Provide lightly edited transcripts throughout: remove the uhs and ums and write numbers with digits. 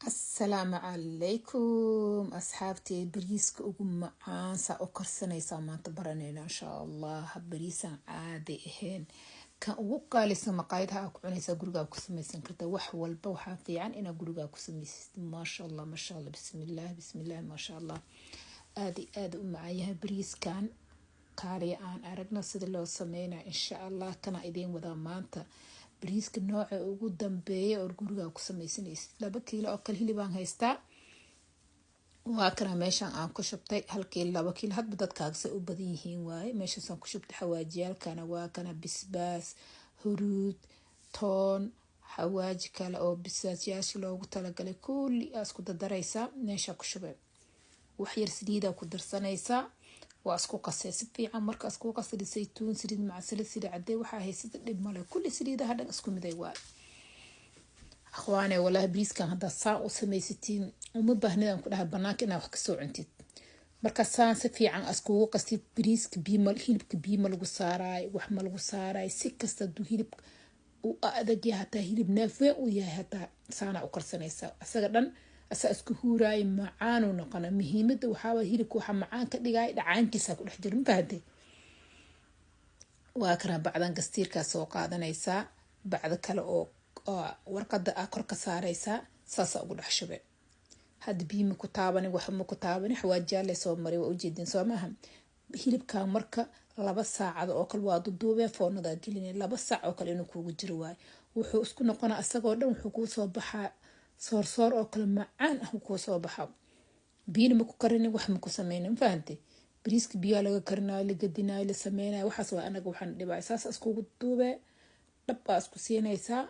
السلام عليكم أصحابتي. بريسك ugu macaan saa u karsanaysaa maanta baranayna insha Allah. Bariisan caadi ahayn kan ugu qaalisan maqaayadaha aad ku cunaysaa guriga ku samaysan kartaa. wax walba waxa fiican in guriga ku samaysid. ma sha Allah bismillah ma sha Allah. aad u macaan bariiskan qaali aan aragna sida loo sameeyo insha Allah. kana idin wada maanta bariiska nooca ugu dambeeya oo guriga ku samaysanaysid. 2 kiilo oo kale hilib aan haystaa. waa kana meeshan aan ku shubtay 1 kiilo 2 kiilo hadba dadkaaga u badan yihiin waaye. meeshaas aan ku shubtay xawaajiyalkana waa kana bisbaas, huruud, toon, xawaaji kale oo bisaasyaasha loogu talagalay kulli isku dardaraysaa. meesha ku shubay wax yar saliida ku darsanaysaa. waa isku qasay si fiican. marka isku qasay saytuun, saliid macsalad, saliid caday waxa haysata dhib male. kulli saliidaha dhan isku miday waa akhwaane. wallahi bariiskan hadda saa u samaysatiin uma baahnidaan ku dhahay banaanka inaad wax ka soo cuntid. marka saan si fiican isku qastid bariiska biimal hilibka biimal lagu saaray wax ma lagu saaray si kasta du hilib u adag yahay hataa hilib neefwe u yahay hataa saana u karsanaysaa. asaga dhan asa isku huuraay macaan oo noqona. muhiimada waxa waa hilibka waxa macaan ka dhigay dhacaankiisa ku dhex jiro baahday. waa kana bacdan gastiirka soo qaadanaysaa. bacda kale oo warqada kor ka saaraysaa saasa ugu dhex shubay. had biima ku taabani wax ma ku taabani xawaajiyaal soo maray waa u jeedin soo maaha. hilibka marka 2 saacad oo kale waa duduubay foornada gelinay 2 saac oo kale inuu kugu jiro waay. wuxuu isku noqonaa asagoo dhan wuxuu ku soo baxaa soor oo kale macaan ah ku soo baxaa. biina ma ku karin wax ma ku sameeynin fahanti. bariiska biyo laga karinayo la gadinayo la sameeynayo waxaas waa anaga waxaan dhibay saas isku duubay dhab isku siinaysaa.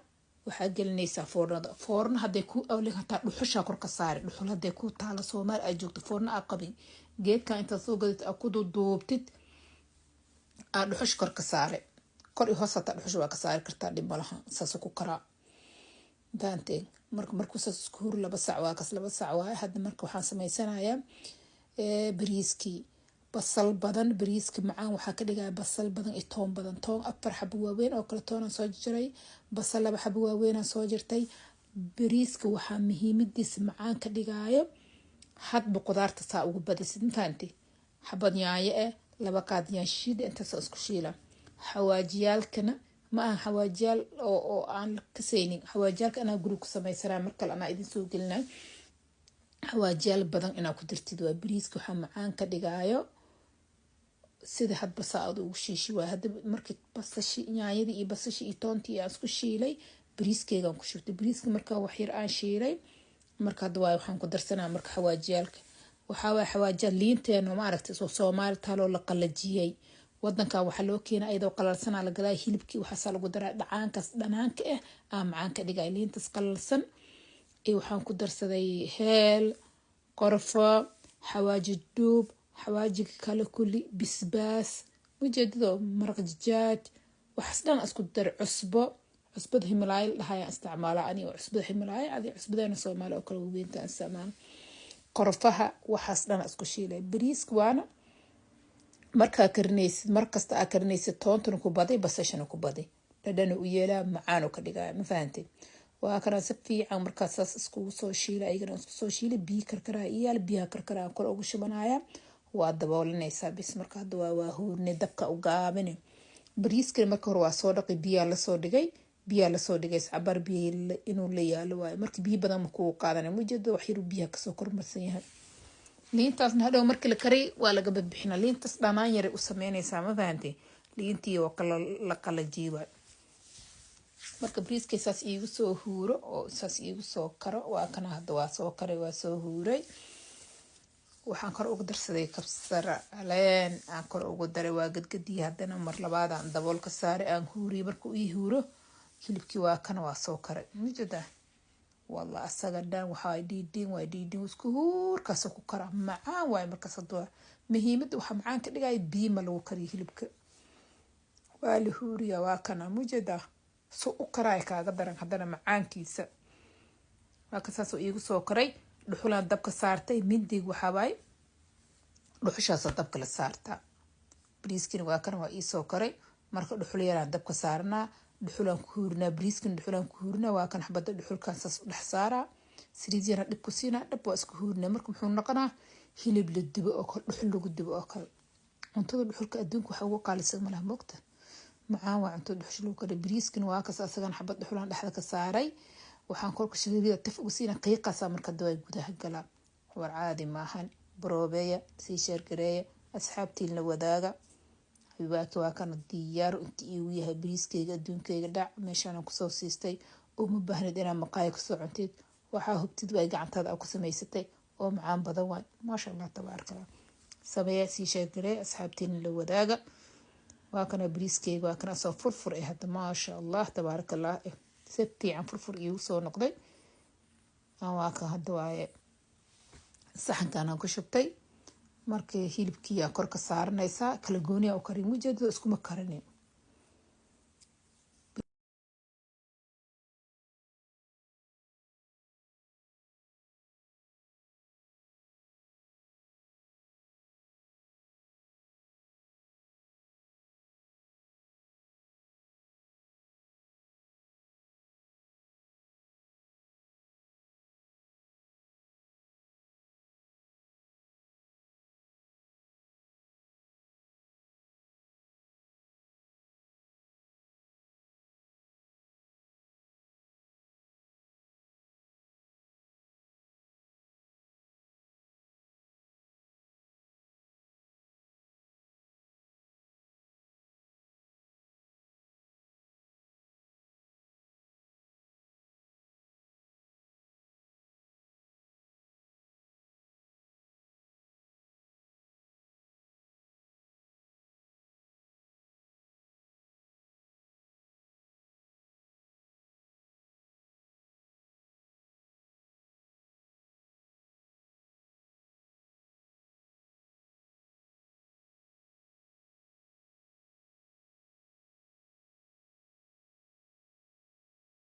waxaa gelinaysaa foornada. foorna haday ku awle hataa dhuxusha kor ka saar. dhuxul haday ku taalo Soomaal ay joogto foorna aad qabin geedka inta soo gadid aad ku duubtid aad dhuxush kor ka saare. kor iyo hoos hataa dhuxush waa ka saari kartaa dhib malaha. saas ku karaa daanteen markuu saas isku hur 2 saac waa kas 2 saac waa. hadda marka waxaan sameysanayaa bariiskii basal badan. bariiska macaan waxa ka dhigay basal badan iyo toon badan. toon 4 xabo waaweyn oo kala toon soo jiray. basal 2 xabo waaweyn soo jirtay. bariiska waxa muhiimadiisa macaan ka dhigayo hadba qudaarta saa ugu badisid faanti. xabad yaanyo 2 qaad yaanshid inta soo isku shiila. xawaajiyalkana ma aha xawaajiyal oo aan ka saynin. xawaajiyalka ana guriga ku sameeysanaa marka ana idin soo gelinay. xawaajiyal badan ina ku dirtid waa bariiska waxa macaan ka dhigayo sida hadba saad ugu shiishi waa. hadda markii basashi yaanyada iyo basashi iyo toontii aan isku shiilay bariiskeegan ku shubtay. bariiska marka wax yar aan shiilay marka hadda waxaan ku darsanaa marka xawaajiyalka waxa waa xawaajiyal liinteena ma aragtay soo Soomaali taalo la qalajiyay. wadanka waxa loo keenay ayadoo qalalsan la galay hilibkii waxa lagu daraa dhacaankaas dhanaanka macaan ka dhigay liintas qalalsan. waxaan ku darsaday heel, qorfo, xawaaji duub, xawaaji kale kulli bisbaas ujeedado maraq digaag waxaas dhan isku dar. cusbada Himalaya dhahay isticmaala ani cusbada Himalaya adi cusbadana Soomaali oo kale weynta isticmaal. qorfaha waxaas dhan isku shiilay. bariiska waana marka karinaysid markasta aad karinaysid toontuna ku baday basashana ku baday dhadhan u yeelaa macaan oo ka dhigay ma fahantay. waa kana si fiican markaas saas isku soo shiilay ayagana isku soo shiilay biyo karkaraa iyo biyaha karkaraa kor ugu shubanaya. waa daboolinaysaa bis marka hadda waa huurne dabka u gaabine. bariiska marka hore waa soo dhaqay biyo la soo dhigay sabar biyo inuu la yaalo waay. markii biyo badan ma ku qaadanay mujeedo wax yar biyaha ka soo kormarsan yahay. liintaasna hadhow markii la kariy waa laga badbixina. liintaas dhanaan yar u sameynaysaa ma fahantay. liintii oo kala la qalajiyay marka bariiska saas iigu soo huuro oo saas iigu soo karo. waa kana hadda waa soo karay waa soo huuray. waxaan kor ugu darsaday kabsar caleen aan kor ugu daray waa gadgadii. haddana mar labaad aan dabool ka saaray aan huuriy. markuu ii huuro hilibkii waa kana waa soo karay mujada. والله أساقدان وحاي ديدين وسكو هور كاسو كرا معان واي مركز الدور مهمة وحا معان كدقاي بيما لو كريه لبك والي هوريا واكنا مجدا سو كراي كاقدران حدنا معان كيسا واكساسو إيغو سو كراي لحولان دبك سارتاي منديق وحاواي لحوشاسا دبك لسارتا بريسكين واكنا وا إيسو كراي مركز لحوليان دبك سارنا dhuxulan ku hurna bariiskan dhuxulan ku hurna waa kan xabada dhuxulkan saas dhex saara saliid yara dhib ku siinaa dhab waa isku huurinaa marka muxuu noqonaa hilib la dubo oo kale dhuxul lagu dubo oo kale cuntada dhuxulka adduunka waxa ugu qaalisan malaha moogta macaan waa cuntada dhuxul lagu kariyo bariiskana waa kaas asagan xabad dhuxulaan dhexda ka saaray waxaan korka saliidda taf ugu siinaa qiiqaasa marka daway gudaha galaa war caadi maahan baroobeeya sii sheergareeya asxaabtiin la wadaaga habibaaki waa kana diyaaro intii iigu yahay bariiskayga adduunkayga dhac meeshaan kusoo siistay oo ma baahnid inaad maqaayo kasoo cuntid waxaa hubtid way gacantaada ku samaysatay oo macaan badan waay maasha allah tabaarakallah sameeya sii sheergareeya asxaabtiin la wadaaga waa kana bariiskayga waa kana soo furfur hadda maasha allah tabaarakallah si fiican furfur iigu soo noqday waa kan hadda waaye saxankan aan ku shubtay markii hilibkii aa kor ka saaranaysaa kala gooni oo karin mujeedo iskuma karinin